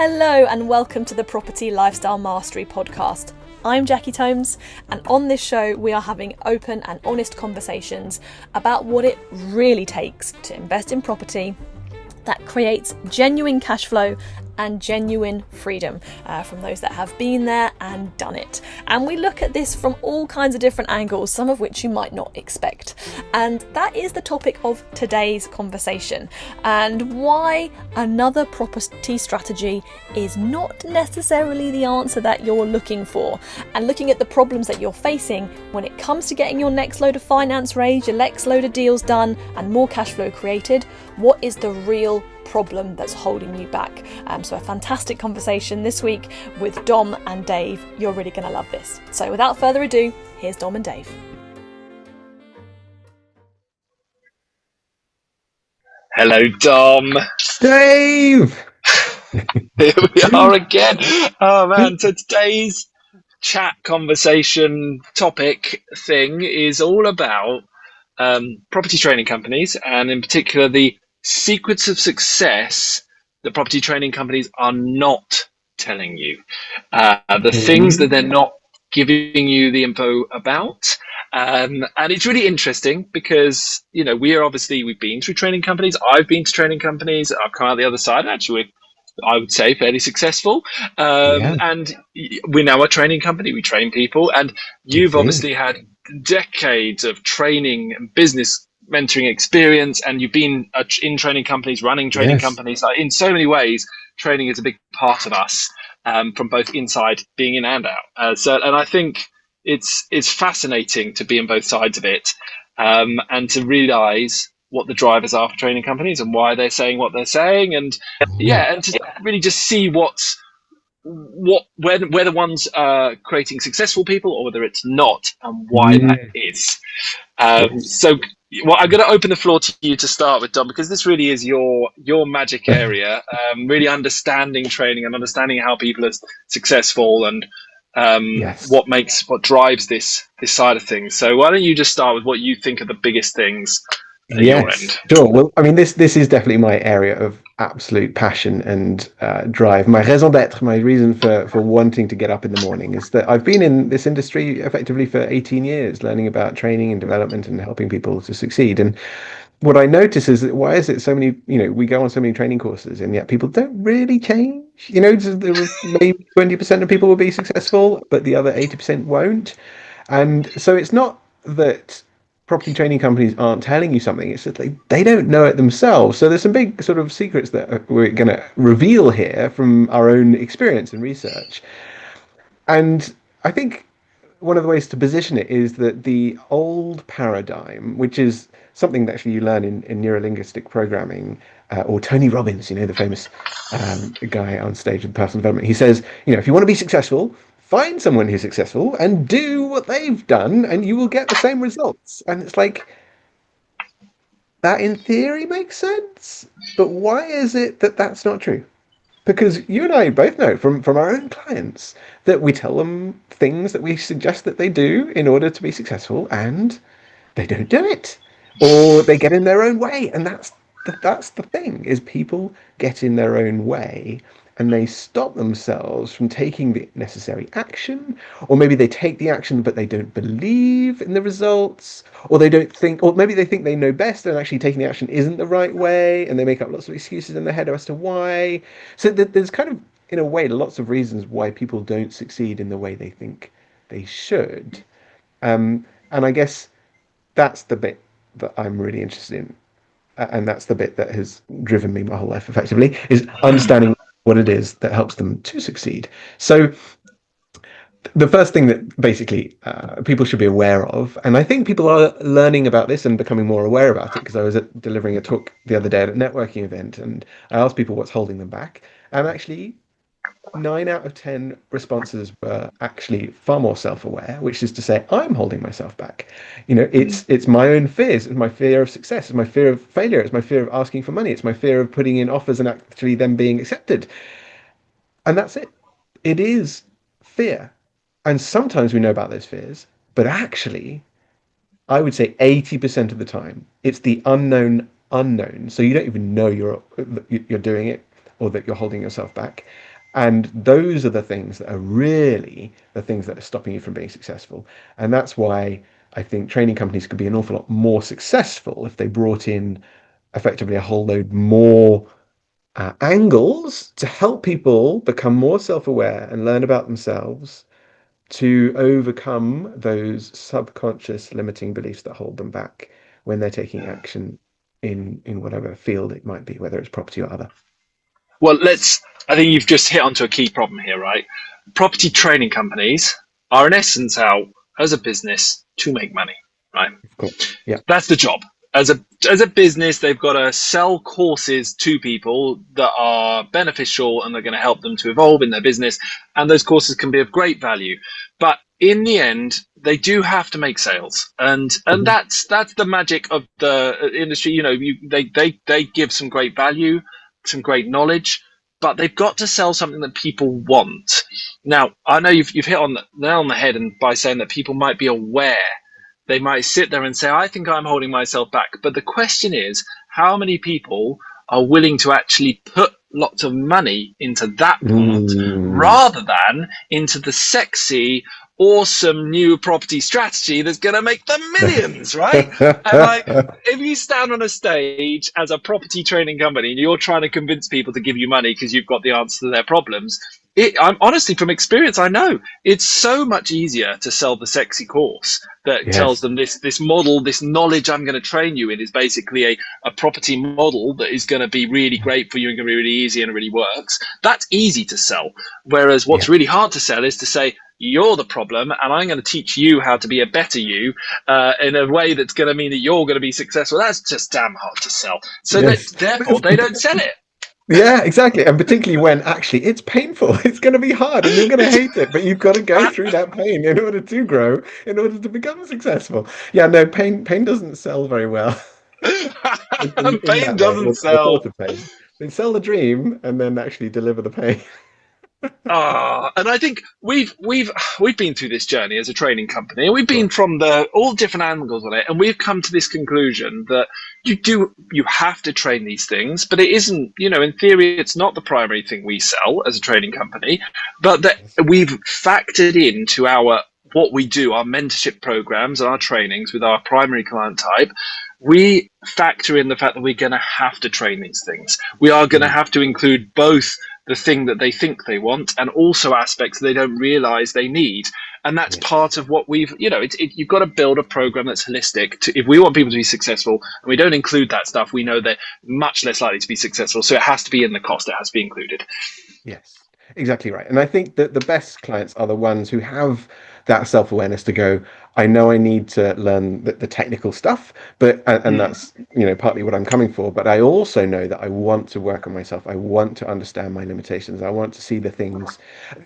Hello and welcome to the Property Lifestyle Mastery podcast. I'm Jackie Tomes, and on this show we are having open and honest conversations about what it really takes to invest in property that creates genuine cash flow and genuine freedom from those that have been there and done it. And we look at this from all kinds of different angles, some of which you might not expect. And that is the topic of today's conversation, and why another property strategy is not necessarily the answer that you're looking for, and looking at the problems that you're facing when it comes to getting your next load of finance raised, your next load of deals done and more cash flow created. What is the real problem that's holding you back? So a fantastic conversation this week with Dom and Dave. You're really going to love this. So without further ado, here's Dom and Dave. Hello, Dom. Dave! Here we are again. Oh man, so today's chat conversation topic thing is all about property training companies, and in particular the secrets of success that property training companies are not telling you, the things that they're not giving you the info about. And it's really interesting because, you know, we've been through training companies. I've been to training companies. I've come out the other side. Actually, I would say fairly successful. And we're now a training company. We train people. And you've obviously had decades of training and business mentoring experience, and you've been in training companies, running training companies. In so many ways, training is a big part of us, from both inside, being in and out. And I think it's fascinating to be on both sides of it, and to realize what the drivers are for training companies and why they're saying what they're saying, and to really just see where the ones are creating successful people or whether it's not, and why that is. So I'm going to open the floor to you to start with, Dom, because this really is your magic area, really understanding training and understanding how people are successful, and what drives this side of things. So why don't you just start with what you think are the biggest things at your end? Sure. Well, I mean, this is definitely my area of absolute passion and drive. My raison d'être, my reason for wanting to get up in the morning, is that I've been in this industry effectively for 18 years, learning about training and development and helping people to succeed. And what I notice is that why is it so many, we go on so many training courses and yet people don't really change? Maybe 20% of people will be successful, but the other 80% won't. And so it's not that property training companies aren't telling you something, it's that they don't know it themselves. So there's some big sort of secrets that we're going to reveal here from our own experience and research. And I think one of the ways to position it is that the old paradigm, which is something that actually you learn in neurolinguistic programming, or Tony Robbins, the famous guy on stage with personal development, he says, if you want to be successful, find someone who's successful and do what they've done and you will get the same results. And it's like, that in theory makes sense, but why is it that that's not true? Because you and I both know from our own clients that we tell them things that we suggest that they do in order to be successful, and they don't do it, or they get in their own way. And that's the thing, is people get in their own way and they stop themselves from taking the necessary action, or maybe they take the action but they don't believe in the results, or they don't think, or maybe they think they know best and actually taking the action isn't the right way, and they make up lots of excuses in their head as to why. So there's kind of, in a way, lots of reasons why people don't succeed in the way they think they should. And I guess that's the bit that I'm really interested in, and that's the bit that has driven me my whole life effectively, is understanding what it is that helps them to succeed. So the first thing that basically people should be aware of, and I think people are learning about this and becoming more aware about it, because I was delivering a talk the other day at a networking event, and I asked people what's holding them back, and actually 9 out of 10 responses were actually far more self-aware, which is to say, I'm holding myself back. It's my own fears. It's my fear of success. It's my fear of failure. It's my fear of asking for money. It's my fear of putting in offers and actually them being accepted. And that's it. It is fear. And sometimes we know about those fears, but actually, I would say 80% of the time, it's the unknown. So you don't even know you're doing it, or that you're holding yourself back. And those are the things that are really the things that are stopping you from being successful. And that's why I think training companies could be an awful lot more successful if they brought in effectively a whole load more angles to help people become more self-aware and learn about themselves, to overcome those subconscious limiting beliefs that hold them back when they're taking action in whatever field it might be, whether it's property or other. Well, I think you've just hit onto a key problem here, right? Property training companies are in essence out as a business to make money, right? Of course. Yeah. That's the job. As a business, they've got to sell courses to people that are beneficial and they're going to help them to evolve in their business. And those courses can be of great value. But in the end, they do have to make sales. And that's the magic of the industry. You know, they give some great value, some great knowledge, but they've got to sell something that people want. Now, I know you've hit on the nail on the head, and by saying that people might be aware. They might sit there and say, I think I'm holding myself back. But the question is, how many people are willing to actually put lots of money into that part rather than into the sexy, awesome new property strategy that's going to make them millions, right? And like, if you stand on a stage as a property training company and you're trying to convince people to give you money because you've got the answer to their problems, I'm honestly, from experience, I know it's so much easier to sell the sexy course that tells them this model, this knowledge I'm going to train you in is basically a property model that is going to be really great for you and going to be really easy and it really works. That's easy to sell. Whereas what's really hard to sell is to say, you're the problem and I'm going to teach you how to be a better you in a way that's going to mean that you're going to be successful. That's just damn hard to sell. So therefore, they don't sell it. Yeah, exactly. And particularly when actually it's painful. It's going to be hard and you're going to hate it, but you've got to go through that pain in order to grow, in order to become successful. Yeah, no, pain doesn't sell very well. Pain doesn't sell. Pain. They sell the dream and then actually deliver the pain. And I think we've been through this journey as a training company, and we've been from all different angles on it, and we've come to this conclusion that you have to train these things, but it isn't, in theory, it's not the primary thing we sell as a training company, but that we've factored into what we do, our mentorship programs and our trainings with our primary client type. We factor in the fact that we're going to have to train these things. We are going to have to include both the thing that they think they want and also aspects they don't realize they need. And that's part of what you've got to build a program that's holistic. If we want people to be successful and we don't include that stuff, we know they're much less likely to be successful. So it has to be in the cost. It has to be included. Yes, exactly right. And I think that the best clients are the ones who have that self-awareness to go, I know I need to learn the technical stuff, but and that's partly what I'm coming for, but I also know that I want to work on myself. I want to understand my limitations. I want to see the things.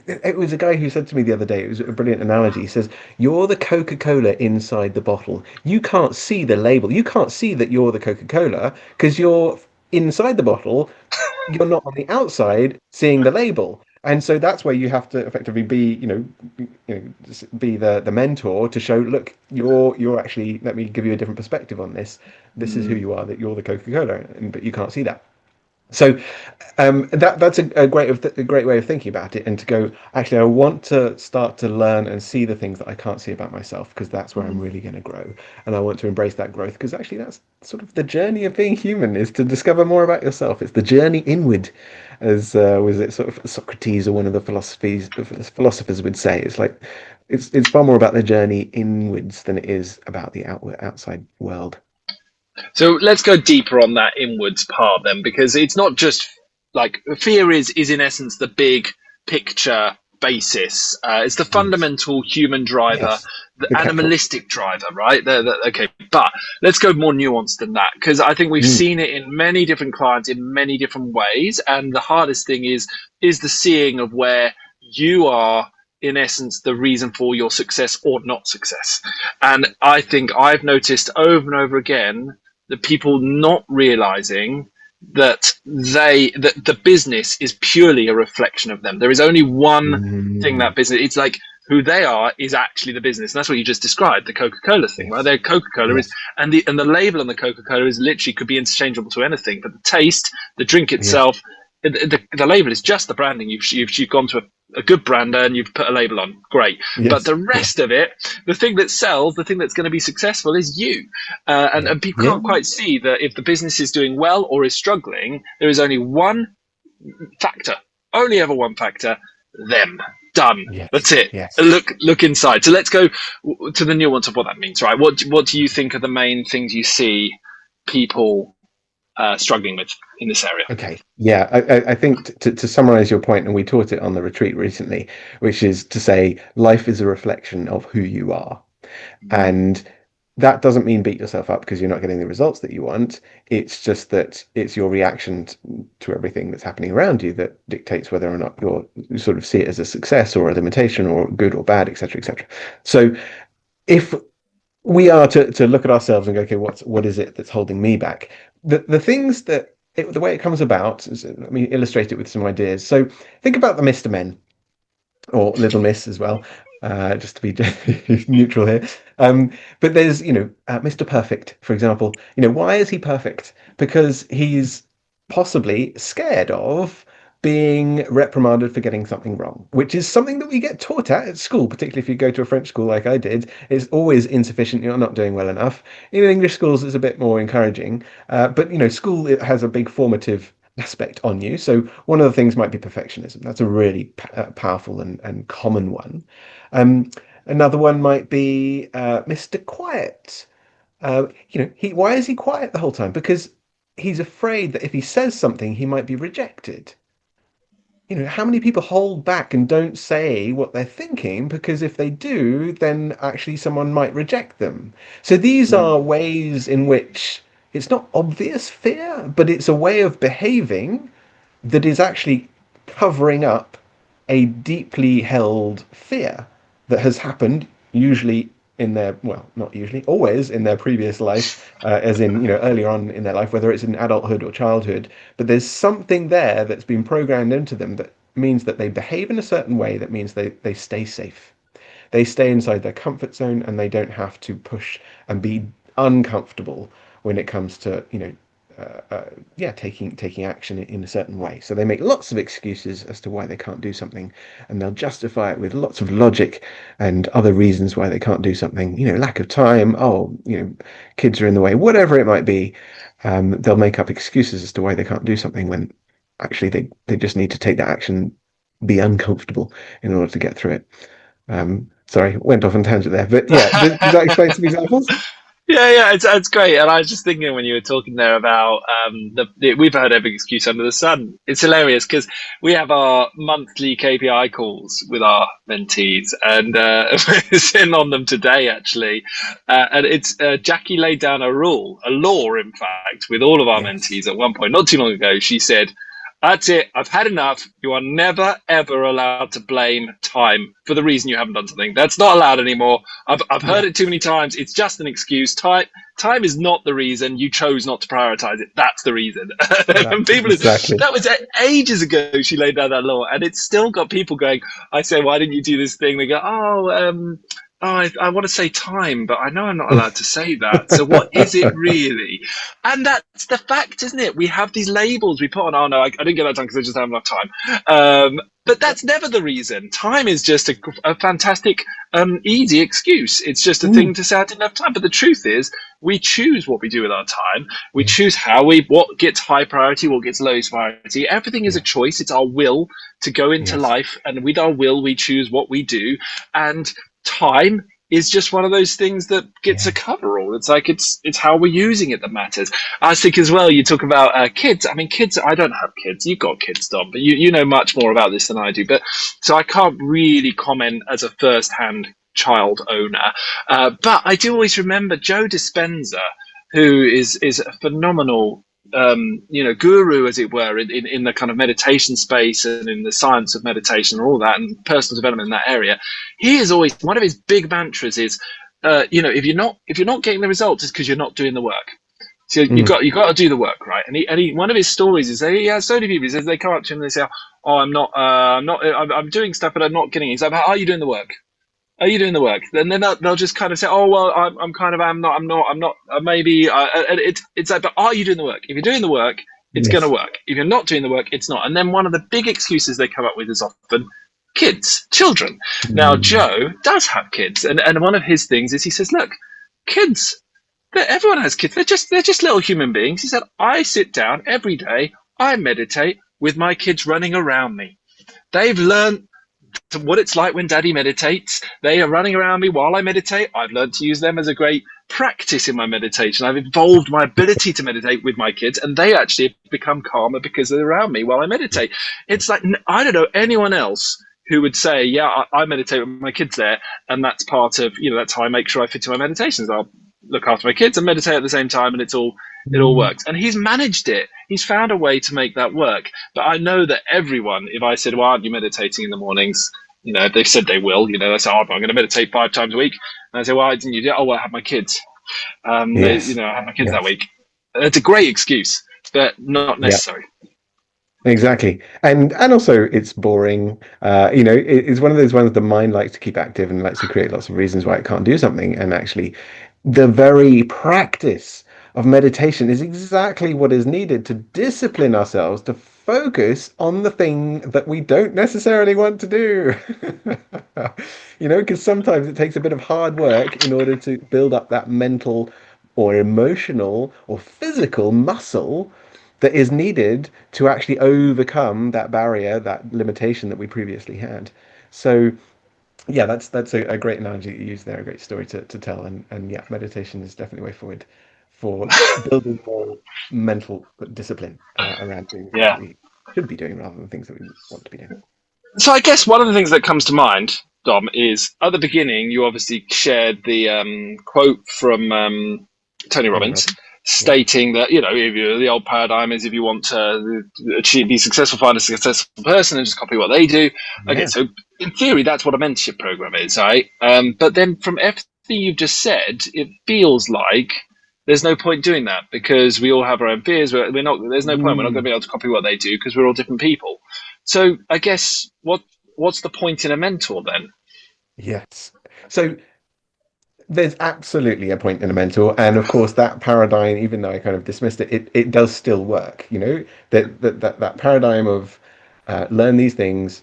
It was a guy who said to me the other day, it was a brilliant analogy. He says, you're the Coca-Cola inside the bottle. You can't see the label. You can't see that you're the Coca-Cola because you're inside the bottle. You're not on the outside seeing the label. And so that's where you have to effectively be, be the mentor to show, look, you're actually, let me give you a different perspective on this. This is who you are, that you're the Coca-Cola, but you can't see that. So that's a great way of thinking about it, and to go, actually, I want to start to learn and see the things that I can't see about myself, because that's where I'm really going to grow. And I want to embrace that growth, because actually that's sort of the journey of being human, is to discover more about yourself. It's the journey inward, as was it sort of Socrates or one of the philosophers would say. It's like it's far more about the journey inwards than it is about the outside world. So let's go deeper on that inwards part then, because it's not just like fear is in essence the big picture basis. It's the fundamental human driver, the animalistic driver, right? Okay, but let's go more nuanced than that, because I think we've seen it in many different clients in many different ways. And the hardest thing is the seeing of where you are, in essence, the reason for your success or not success. And I think I've noticed over and over again that people not realizing that the business is purely a reflection of them. There is only one thing that business, it's like who they are is actually the business. And that's what you just described, the Coca-Cola thing, right? Their Coca-Cola is, and the label on the Coca-Cola is literally could be interchangeable to anything, but the taste, the drink itself, the label is just the branding. You've gone to a good brander and you've put a label on. Great. Yes. But the rest of it, the thing that sells, the thing that's going to be successful is you. And people can't quite see that if the business is doing well or is struggling, there is only one factor, only ever one factor, them. Done. Yes. That's it. Yes. Look inside. So let's go to the nuance of what that means, right? What do you think are the main things you see people struggling with in this area? Okay. Yeah, I think to summarize your point, and we taught it on the retreat recently, which is to say life is a reflection of who you are. And that doesn't mean beat yourself up because you're not getting the results that you want. It's just that it's your reaction to everything that's happening around you that dictates whether or not you sort of see it as a success or a limitation or good or bad, etc., etc. So if we are to look at ourselves and go, okay, what is it that's holding me back? The things that the way it comes about, let me illustrate it with some ideas. So think about the Mr. Men, or Little Miss as well, just to be neutral here. But there's, Mr. Perfect, for example. Why is he perfect? Because he's possibly scared of being reprimanded for getting something wrong, which is something that we get taught at school, particularly if you go to a French school like I did. It's always insufficient. You're not doing well enough. In English schools, it's a bit more encouraging. But, school, it has a big formative aspect on you. So one of the things might be perfectionism. That's a really powerful and common one. Another one might be Mr. Quiet. Why is he quiet the whole time? Because he's afraid that if he says something, he might be rejected. How many people hold back and don't say what they're thinking because if they do, then actually someone might reject them. So these are ways in which it's not obvious fear, but it's a way of behaving that is actually covering up a deeply held fear that has happened usually in their, well, not usually, always in their previous life, as in, earlier on in their life, whether it's in adulthood or childhood. But there's something there that's been programmed into them that means that they behave in a certain way that means they stay safe. They stay inside their comfort zone and they don't have to push and be uncomfortable when it comes to, taking action in a certain way. So they make lots of excuses as to why they can't do something, and they'll justify it with lots of logic and other reasons why they can't do something. Lack of time. Kids are in the way. Whatever it might be, they'll make up excuses as to why they can't do something when actually they just need to take that action, be uncomfortable in order to get through it. Sorry, went off on a tangent there, but yeah, does that explain some examples? Yeah, it's great. And I was just thinking when you were talking there about we've heard every excuse under the sun. It's hilarious because we have our monthly KPI calls with our mentees, and we're sitting on them today actually. And it's Jackie laid down a law, in fact, with all of our mentees at one point, not too long ago. She said, "That's it. I've had enough. You are never, ever allowed to blame time for the reason you haven't done something. That's not allowed anymore. I've heard it too many times. It's just an excuse. Time is not the reason. You chose not to prioritize it. That's the reason." And people, exactly. That was ages ago. She laid down that law, and it's still got people going. I say, "Why didn't you do this thing?" They go, I want to say time, but I know I'm not allowed to say that. So what is it really? And that's the fact, isn't it? We have these labels we put on. Oh no, I didn't get that done because I just haven't enough time. But that's never the reason. Time is just a fantastic, easy excuse. It's just a thing to say I didn't have time. But the truth is, we choose what we do with our time. We choose what gets high priority, what gets low priority. Everything is a choice. It's our will to go into life, and with our will, we choose what we do. And time is just one of those things that gets a coverall. It's like it's how we're using it that matters. I think as well, you talk about kids. I mean, kids, I don't have kids. You've got kids, Dom, but you know much more about this than I do. But so I can't really comment as a first-hand child owner. But I do always remember Joe Dispenza, who is a phenomenal guru, as it were, in the kind of meditation space and in the science of meditation and all that, and personal development in that area. He is always, one of his big mantras is, if you're not getting the results, it's because you're not doing the work. So you got to do the work, right? And he one of his stories is he has so many people. He says they come up to him and they say, "Oh, I'm doing stuff, but I'm not getting it." He's like, "How are you doing the work? Are you doing the work?" And then they'll just kind of say, "Oh, well, I'm not, maybe." It's like, but are you doing the work? If you're doing the work, it's going to work. If you're not doing the work, it's not. And then one of the big excuses they come up with is often kids, children. Now, Joe does have kids, and one of his things is he says, look, kids, everyone has kids. They're just little human beings. He said, I sit down every day, I meditate with my kids running around me. They've learned what it's like when daddy meditates. They are running around me while I meditate. I've learned to use them as a great practice in my meditation. I've evolved my ability to meditate with my kids, and they actually have become calmer because they're around me while I meditate. It's like, I don't know anyone else who would say, yeah, I meditate with my kids there, and that's part of, that's how I make sure I fit in my meditations. I'll look after my kids and meditate at the same time, and it all works. And he's managed it. He's found a way to make that work. But I know that everyone, if I said, well, aren't you meditating in the mornings? If they've said they will, they say, oh, I'm going to meditate 5 times a week. And I say, well, didn't you do it? Oh, well, I have my kids. I have my kids that week. It's a great excuse, but not necessary. Yeah. Exactly. And also it's boring. It's one of those ones the mind likes to keep active and likes to create lots of reasons why it can't do something. And actually the very practice of meditation is exactly what is needed to discipline ourselves to focus on the thing that we don't necessarily want to do. Because sometimes it takes a bit of hard work in order to build up that mental or emotional or physical muscle that is needed to actually overcome that barrier, that limitation that we previously had. So yeah, that's a great analogy that you use there, a great story to tell. And yeah, meditation is definitely a way forward for building more mental discipline around doing things that we should be doing rather than things that we want to be doing. So I guess one of the things that comes to mind, Dom, is at the beginning you obviously shared the quote from Tony Robbins, stating that if the old paradigm is if you want to be successful, find a successful person and just copy what they do. Okay, so in theory that's what a mentorship program is, right? But then from everything you've just said, it feels like there's no point doing that because we all have our own fears. We're not. There's no point. We're not going to be able to copy what they do because we're all different people. So I guess what's the point in a mentor then? Yes. So there's absolutely a point in a mentor, and of course that paradigm, even though I kind of dismissed it, it does still work. That paradigm of learn these things,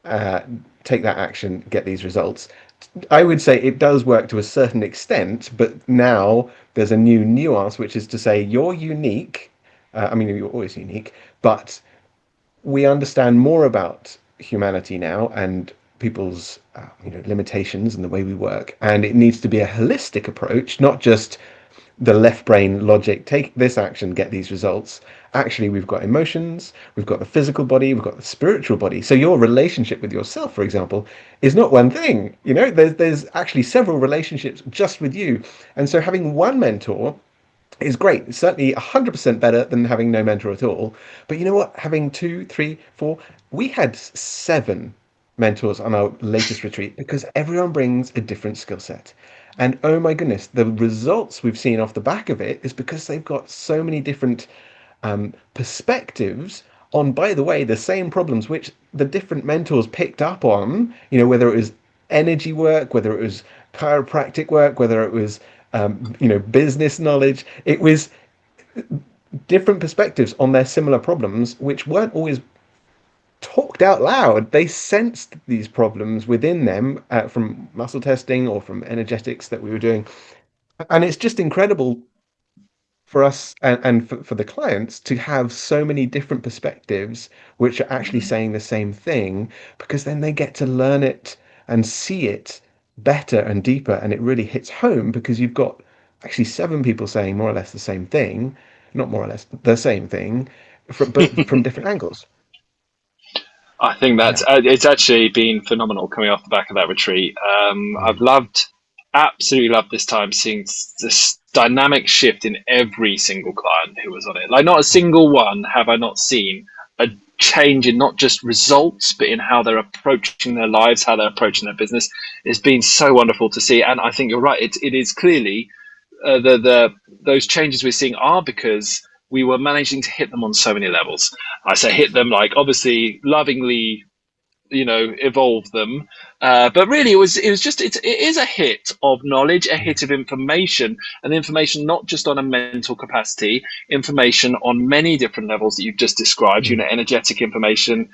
take that action, get these results. I would say it does work to a certain extent, but now there's a new nuance, which is to say you're unique. You're always unique, but we understand more about humanity now and people's limitations and the way we work, and it needs to be a holistic approach, not just the left brain logic, take this action, get these results. Actually, we've got emotions, we've got the physical body, we've got the spiritual body. So your relationship with yourself, for example, is not one thing. There's actually several relationships just with you. And so having one mentor is great. It's certainly 100% better than having no mentor at all. But you know what? Having 2, 3, 4, we had 7 mentors on our latest retreat because everyone brings a different skill set. And oh my goodness, the results we've seen off the back of it is because they've got so many different perspectives on, by the way, the same problems which the different mentors picked up on, whether it was energy work, whether it was chiropractic work, whether it was, business knowledge. It was different perspectives on their similar problems, which weren't always talked out loud. They sensed these problems within them from muscle testing or from energetics that we were doing. And it's just incredible for us and for the clients to have so many different perspectives which are actually saying the same thing, because then they get to learn it and see it better and deeper, and it really hits home because you've got actually 7 people saying more or less the same thing, not more or less the same thing, but from different angles. I think that's it's actually been phenomenal coming off the back of that retreat. I've absolutely loved this time seeing this dynamic shift in every single client who was on it. Like not a single one have I not seen a change in not just results, but in how they're approaching their lives, how they're approaching their business. It's been so wonderful to see. And I think you're right. It is clearly those changes we're seeing are because we were managing to hit them on so many levels. I say hit them like obviously lovingly evolve them. But really, it is a hit of knowledge, a hit of information, and information not just on a mental capacity, information on many different levels that you've just described. Energetic information,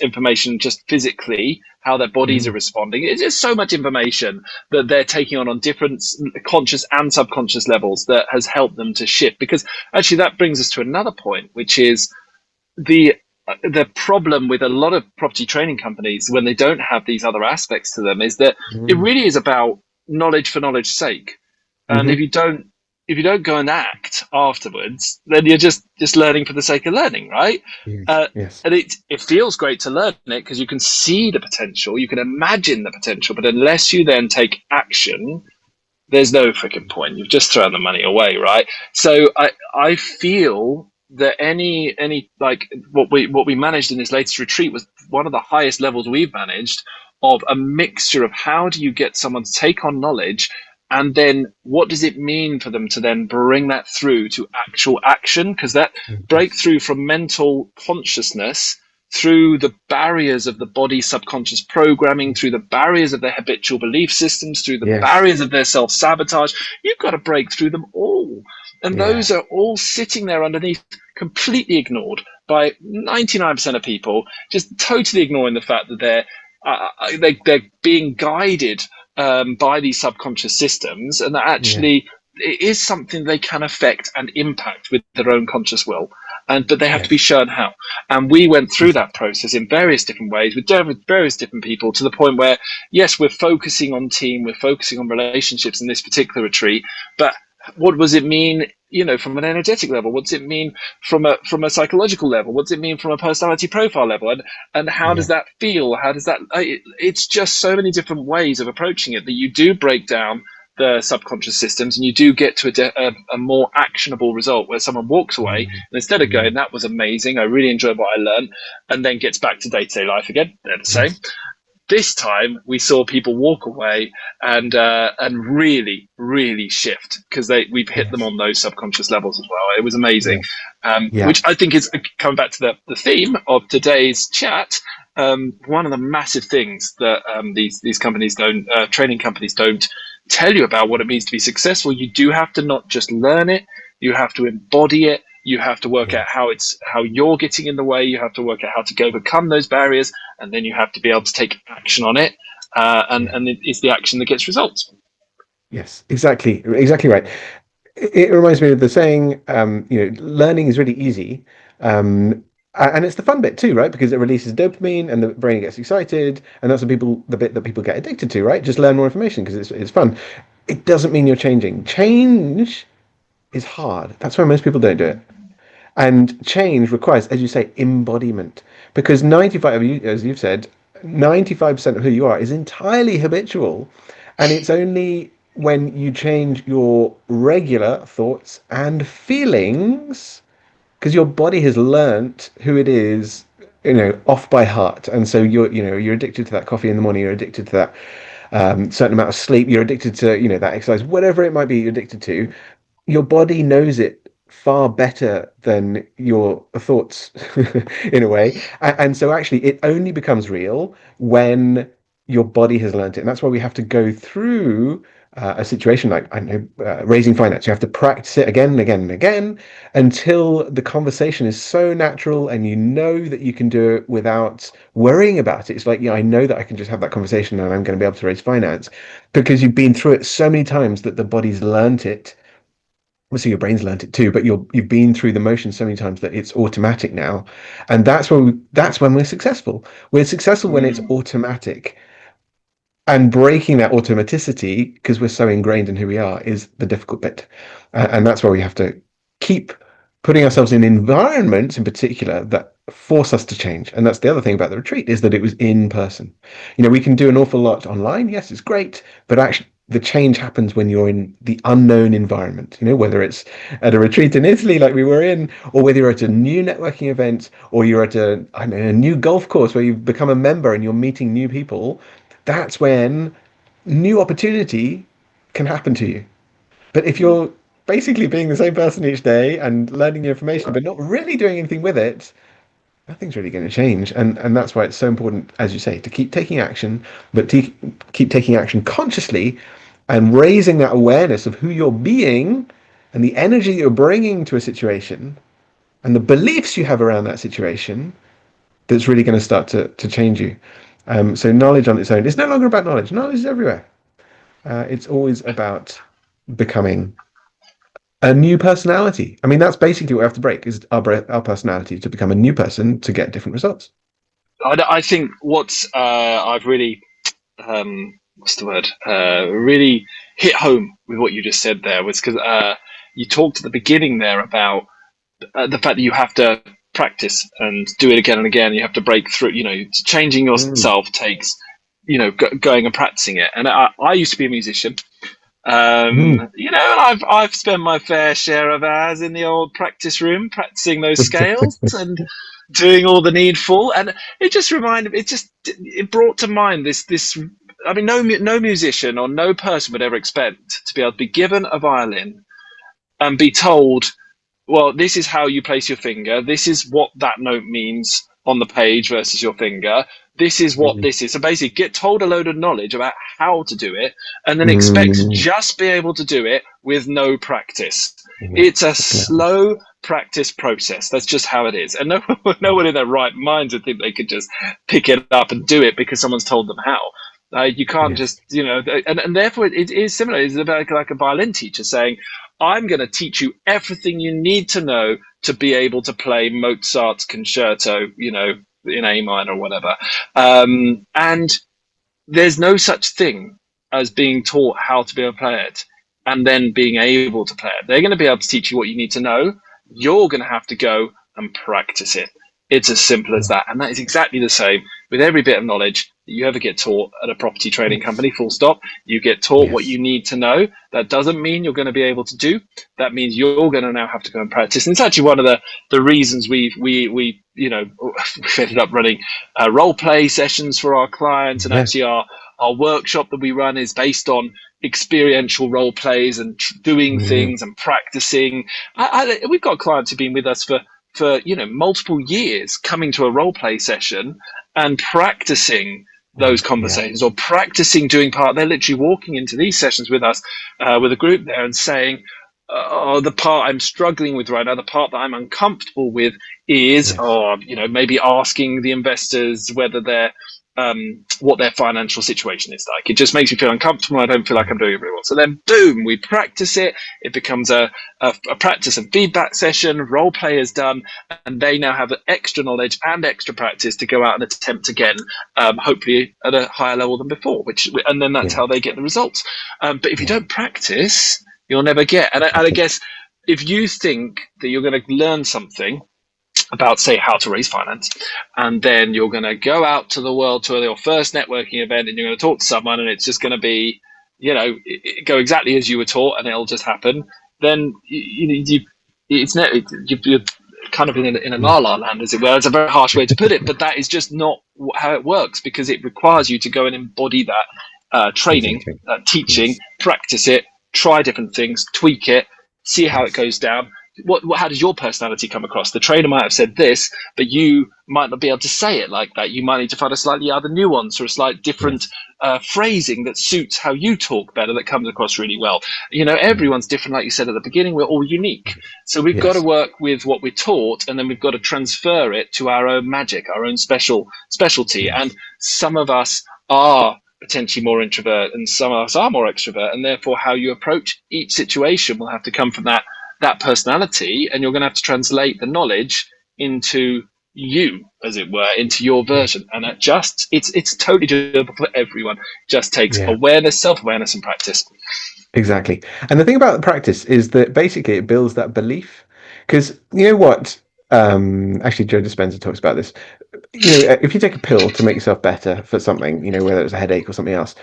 information just physically, how their bodies are responding. It's just so much information that they're taking on different conscious and subconscious levels that has helped them to shift. Because actually, that brings us to another point, which is the problem with a lot of property training companies when they don't have these other aspects to them is that it really is about knowledge for knowledge's sake. And if you don't go and act afterwards, then you're just learning for the sake of learning, right? Yes. And it feels great to learn it because you can see the potential, you can imagine the potential, but unless you then take action, there's no freaking point. You've just thrown the money away, right? So I feel that any like what we managed in this latest retreat was one of the highest levels we've managed of a mixture of how do you get someone to take on knowledge, and then what does it mean for them to then bring that through to actual action, because that breakthrough from mental consciousness through the barriers of the body's subconscious programming, through the barriers of their habitual belief systems, through the barriers of their self-sabotage. You've got to break through them all. And those are all sitting there underneath, completely ignored by 99% of people, just totally ignoring the fact that they're being guided by these subconscious systems, and that actually it is something they can affect and impact with their own conscious will. But they have to be shown how. And we went through that process in various different ways with various different people, to the point where, yes, we're focusing on team, we're focusing on relationships in this particular retreat, but what does it mean, from an energetic level? What does it mean from a psychological level? What does it mean from a personality profile level? And how does that feel? How does that, it's just so many different ways of approaching it that you do break down the subconscious systems, and you do get to a more actionable result where someone walks away and instead of going, that was amazing, I really enjoyed what I learned, and then gets back to day-to-day life again, they're the same. This time we saw people walk away and really, really shift, because we've hit them on those subconscious levels as well. It was amazing, which I think is coming back to the theme of today's chat. One of the massive things that these companies don't, training companies don't tell you about what it means to be successful. You do have to not just learn it, you have to embody it. You have to work out how you're getting in the way. You have to work out how to overcome those barriers, and then you have to be able to take action on it. And it's the action that gets results. Yes, exactly right. It reminds me of the saying, learning is really easy. And it's the fun bit too, right? Because it releases dopamine and the brain gets excited, and that's the bit that people get addicted to, right? Just learn more information because it's fun. It doesn't mean you're changing. Change is hard. That's why most people don't do it. And change requires, as you say, embodiment. Because 95, as you've said, 95% of who you are is entirely habitual. And it's only when you change your regular thoughts and feelings, because your body has learnt who it is, off by heart. And so you're addicted to that coffee in the morning, you're addicted to that certain amount of sleep, you're addicted to, that exercise, whatever it might be you're addicted to. Your body knows it far better than your thoughts in a way. And so actually it only becomes real when your body has learned it. And that's why we have to go through a situation like, raising finance. You have to practice it again and again and again until the conversation is so natural and you know that you can do it without worrying about it. It's like, I know that I can just have that conversation and I'm going to be able to raise finance, because you've been through it so many times that the body's learned it. Obviously your brain's learned it too, but you've been through the motion so many times that it's automatic now. And that's when we're successful. We're successful when it's automatic. And breaking that automaticity, because we're so ingrained in who we are, is the difficult bit. And that's why we have to keep putting ourselves in environments in particular that force us to change. And that's the other thing about the retreat, is that it was in person. We can do an awful lot online. Yes, it's great, but actually the change happens when you're in the unknown environment, whether it's at a retreat in Italy like we were in, or whether you're at a new networking event, or you're at a new golf course where you've become a member and you're meeting new people. That's when new opportunity can happen to you. But if you're basically being the same person each day and learning new information, but not really doing anything with it, nothing's really going to change. And that's why it's so important, as you say, to keep taking action, but to keep taking action consciously and raising that awareness of who you're being and the energy you're bringing to a situation and the beliefs you have around that situation that's really going to start to change you. So knowledge on its own is no longer about knowledge. Knowledge is everywhere. It's always about becoming a new personality. I mean, that's basically what we have to break is our personality to become a new person to get different results. I think what's I've really what's the word? Really hit home with what you just said there was because you talked at the beginning there about the fact that you have to practice and do it again and again. You have to break through. Changing Mm. yourself takes going and practicing it. And I used to be a musician. Mm. And I've spent my fair share of hours in the old practice room practicing those scales and doing all the needful. And it brought to mind this. I mean, no musician or no person would ever expect to be able to be given a violin and be told, well, this is how you place your finger. This is what that note means on the page versus your finger. This is what Mm. this is. So basically, get told a load of knowledge about how to do it, and then expect to Mm. just be able to do it with no practice. Yeah, It's a it's madness. slow practice process. That's just how it is. And no one in their right mind would think they could just pick it up and do it because someone's told them how. You can't Yes. just, and therefore it is similar. It's about like a violin teacher saying, I'm going to teach you everything you need to know to be able to play Mozart's concerto, in A minor or whatever. And there's no such thing as being taught how to be able to play it and then being able to play it. They're going to be able to teach you what you need to know. You're going to have to go and practice it. It's as simple as Yeah. that. And that is exactly the same with every bit of knowledge that you ever get taught at a property training company, full stop. You get taught what Yes. you need to know. That doesn't mean you're going to be able to do. That means you're going to now have to go and practice. And it's actually one of the reasons we've ended up running role play sessions for our clients, and Yes. actually our workshop that we run is based on experiential role plays and doing Mm. things and practicing. We've got clients who've been with us for multiple years, coming to a role play session and practicing those Yeah. conversations or practicing doing part. They're literally walking into these sessions with us, with a group there, and saying, oh, the part I'm struggling with right now, the part that I'm uncomfortable with is, Yes. or maybe asking the investors whether they're what their financial situation is like. It just makes me feel uncomfortable. I don't feel like I'm doing it very well. So then, boom, we practice it. It becomes a practice and feedback session. Role play is done, and they now have extra knowledge and extra practice to go out and attempt again, hopefully at a higher level than before. And then that's Yeah. how they get the results. But if you Yeah. don't practice, you'll never get. And I guess if you think that you're going to learn something about, say, how to raise finance, and then you're going to go out to the world to your first networking event, and you're going to talk to someone, and it's just going to be, go exactly as you were taught, and it'll just happen. Then you're kind of in a Mm. la la land, as it were. It's a very harsh way to put it, but that is just not how it works, because it requires you to go and embody that training, Exactly. that teaching, Yes. practice it, try different things, tweak it, see how it Yes. goes down. How does your personality come across? The trainer might have said this, but you might not be able to say it like that. You might need to find a slightly other nuance or a slight different Yes. phrasing that suits how you talk better, that comes across really well. Mm. Everyone's different, like you said at the beginning. We're all unique, so we've got to Yes. work with what we're taught, and then we've got to transfer it to our own magic, our own specialty. And Yes. some of us are potentially more introvert, and some of us are more extrovert, and therefore how you approach each situation will have to come from that personality, and you're going to have to translate the knowledge into you, as it were, into your Yeah. version. And it's totally doable for everyone. Just takes Yeah. awareness, self-awareness, and practice. Exactly. And the thing about the practice is that basically it builds that belief. Because you know what? Actually, Joe Dispenza talks about this. If you take a pill to make yourself better for something, whether it's a headache or something else,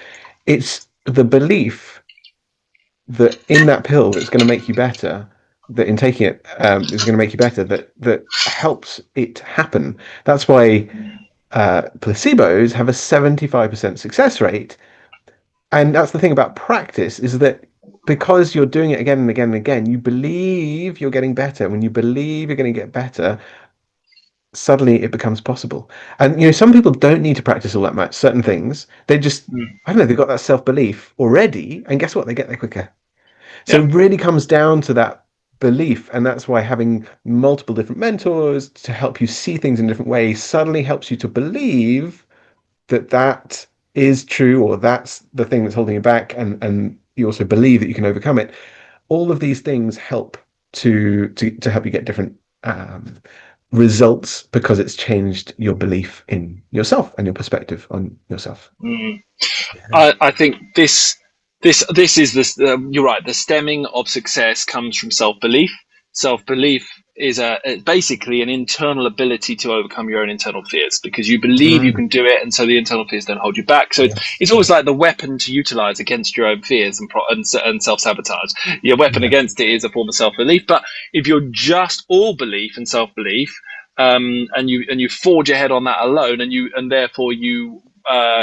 it's the belief that in that pill that's going to make you better, that in taking it is going to make you better, that helps it happen. That's why placebos have a 75% success rate. And that's the thing about practice, is that because you're doing it again and again and again, you believe you're getting better. When you believe you're going to get better, suddenly it becomes possible. And some people don't need to practice all that much. Certain things, they just, I don't know, they've got that self-belief already, and guess what? They get there quicker. So Yeah. it really comes down to that belief, and that's why having multiple different mentors to help you see things in different ways suddenly helps you to believe that that is true, or that's the thing that's holding you back, and you also believe that you can overcome it. All of these things help to help you get different results, because it's changed your belief in yourself and your perspective on yourself. I think this is this. You're right. The stemming of success comes from self belief. Self belief is basically an internal ability to overcome your own internal fears, because you believe you can do it, and so the internal fears don't hold you back. So Yes. it's always like the weapon to utilize against your own fears and self sabotage. Your weapon Yeah. against it is a form of self belief. But if you're just all belief and self belief, and you forge ahead on that alone, and therefore you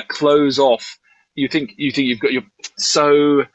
close off. You think you've got your so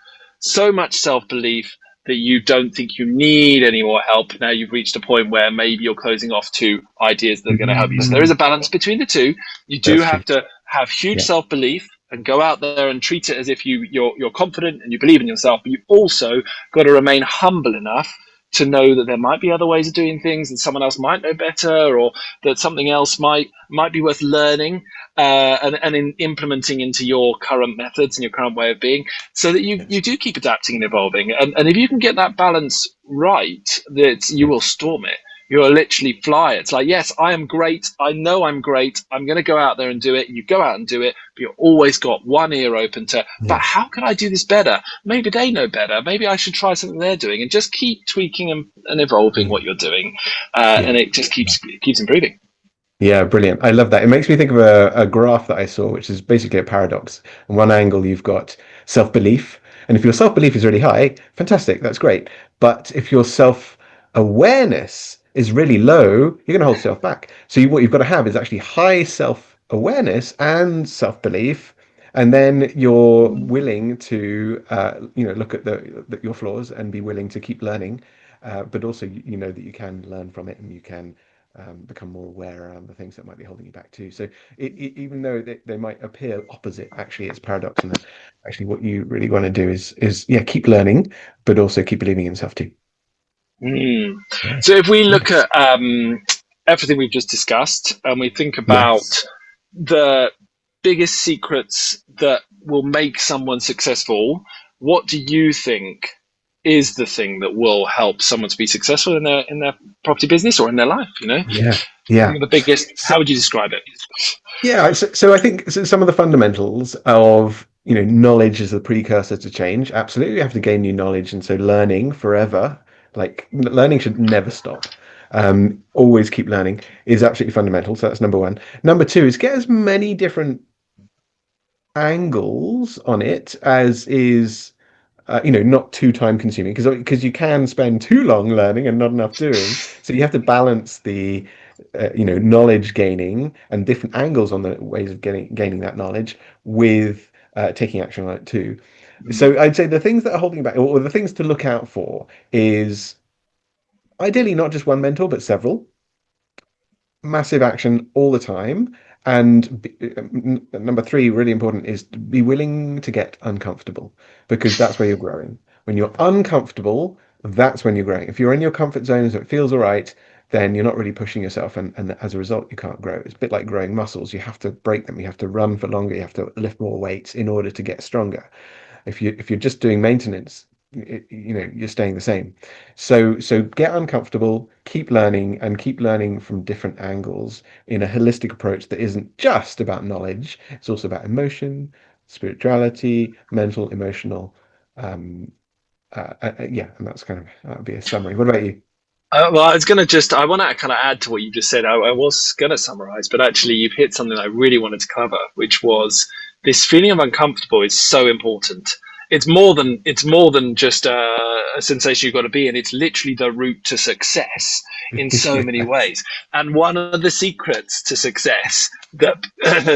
much self belief that you don't think you need any more help. Now you've reached a point where maybe you're closing off to ideas that are going to help you. So there is a balance between the two. You do That's true. have to have huge Yeah. self belief and go out there and treat it as if you're confident and you believe in yourself, but you've also got to remain humble enough to know that there might be other ways of doing things, and someone else might know better, or that something else might be worth learning and in implementing into your current methods and your current way of being, so that you do keep adapting and evolving. And if you can get that balance right, that you will storm it. You'll literally fly. It's like, yes, I am great. I know I'm great. I'm going to go out there and do it. You go out and do it, but you've always got one ear open to, but Yes. how can I do this better? Maybe they know better. Maybe I should try something they're doing, and just keep tweaking and evolving what you're doing. Yeah. And it just keeps improving. Yeah, brilliant. I love that. It makes me think of a graph that I saw, which is basically a paradox. On one angle, you've got self-belief. And if your self-belief is really high, fantastic, that's great. But if your self-awareness is really low, you're going to hold yourself back. So what you've got to have is actually high self-awareness and self-belief. And then you're willing to, look at your flaws and be willing to keep learning. But also, you know that you can learn from it, and you can become more aware around the things that might be holding you back too. So even though they might appear opposite, actually it's paradox, and that actually what you really want to do is keep learning, but also keep believing in yourself too. Yeah. So if we look Nice. at everything we've just discussed, and we think about Yes. the biggest secrets that will make someone successful, what do you think is the thing that will help someone to be successful in their property business or in their life? Yeah. Some Yeah. of the biggest. So, How would you describe it? yeah. So I think some of the fundamentals of knowledge is the precursor to change. Absolutely, you have to gain new knowledge, and so learning forever, like learning should never stop. Always keep learning is absolutely fundamental. So that's number one. Number two is get as many different angles on it as is not too time consuming, because you can spend too long learning and not enough doing. So you have to balance the knowledge gaining and different angles on the ways of gaining that knowledge with taking action on it too. So I'd say the things that are holding you back, or the things to look out for, is ideally not just one mentor but several. Massive action all the time. And number three, really important, is to be willing to get uncomfortable, because that's where you're growing. When you're uncomfortable, that's when you're growing. If you're in your comfort zone, so it feels all right, then you're not really pushing yourself, and as a result, you can't grow. It's a bit like growing muscles. You have to break them. You have to run for longer. You have to lift more weights in order to get stronger. If you're just doing maintenance, you're staying the same. So get uncomfortable, keep learning, and keep learning from different angles in a holistic approach that isn't just about knowledge. It's also about emotion, spirituality, mental, emotional. um yeah, and that's kind of, that would be a summary. What about you? Well, I want to kind of add to what you just said. I was going to summarize, but actually, you've hit something I really wanted to cover, which was this feeling of uncomfortable is so important. it's more than just a sensation you've got to be in. It's literally the route to success in so many ways. And one of the secrets to success that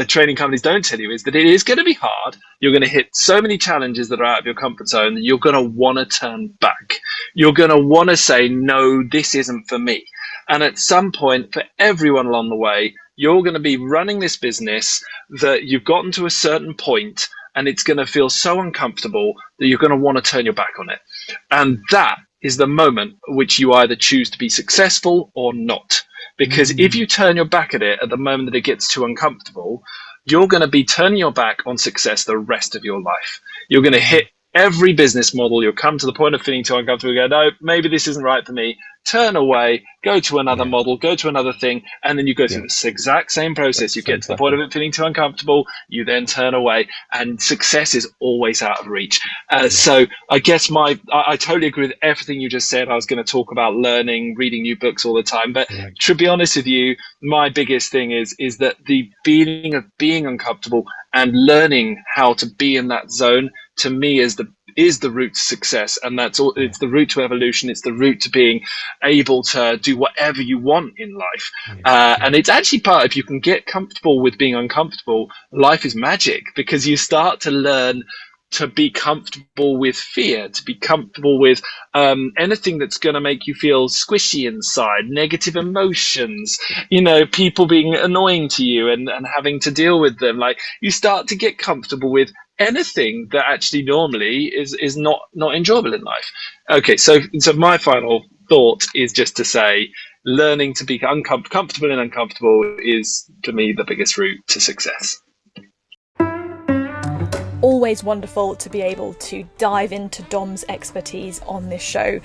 training companies don't tell you is that it is going to be hard. You're going to hit so many challenges that are out of your comfort zone that you're going to want to turn back. You're going to want to say, no, this isn't for me. And at some point, for everyone along the way, you're going to be running this business that you've gotten to a certain point, and it's going to feel so uncomfortable that you're going to want to turn your back on it. And that is the moment which you either choose to be successful or not. Because if you turn your back at it at the moment that it gets too uncomfortable, you're going to be turning your back on success the rest of your life. You're going to hit every business model. You'll come to the point of feeling too uncomfortable. You go, no, maybe this isn't right for me. Turn away, go to another model, go to another thing, and then you go through this exact same process. You get to the point of it feeling too uncomfortable, you then turn away, and success is always out of reach. So I guess I totally agree with everything you just said. I was going to talk about learning, reading new books all the time, but to be honest with you, my biggest thing is that the feeling of being uncomfortable and learning how to be in that zone, to me, is the route to success. And that's all. It's the route to evolution. It's the route to being able to do whatever you want in life. And it's actually if you can get comfortable with being uncomfortable, life is magic, because you start to learn to be comfortable with fear, to be comfortable with anything that's going to make you feel squishy inside, negative emotions, people being annoying to you and having to deal with them. Like, you start to get comfortable with anything that actually normally is not enjoyable in life. Okay, so my final thought is just to say, learning to be comfortable and uncomfortable is, for me, the biggest route to success. Always wonderful to be able to dive into Dom's expertise on this show.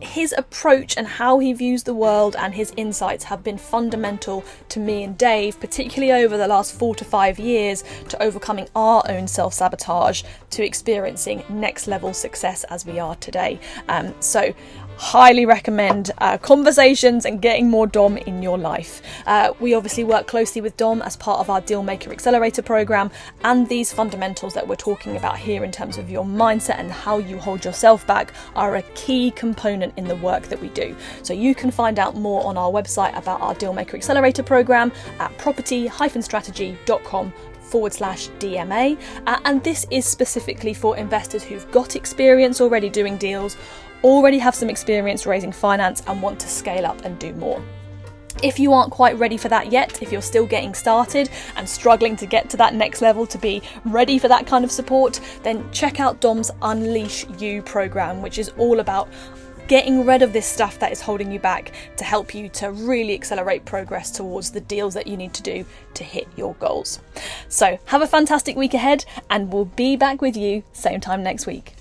His approach and how he views the world and his insights have been fundamental to me and Dave, particularly over the last 4 to 5 years, to overcoming our own self-sabotage, to experiencing next level success as we are today. So highly recommend conversations and getting more Dom in your life. We obviously work closely with Dom as part of our Dealmaker Accelerator program, and these fundamentals that we're talking about here in terms of your mindset and how you hold yourself back are a key component in the work that we do. So you can find out more on our website about our Dealmaker Accelerator program at property-strategy.com/DMA. And this is specifically for investors who've got experience already doing deals, already have some experience raising finance, and want to scale up and do more. If you aren't quite ready for that yet, if you're still getting started and struggling to get to that next level to be ready for that kind of support, then check out Dom's Unleash You program, which is all about getting rid of this stuff that is holding you back to help you to really accelerate progress towards the deals that you need to do to hit your goals. So have a fantastic week ahead, and we'll be back with you same time next week.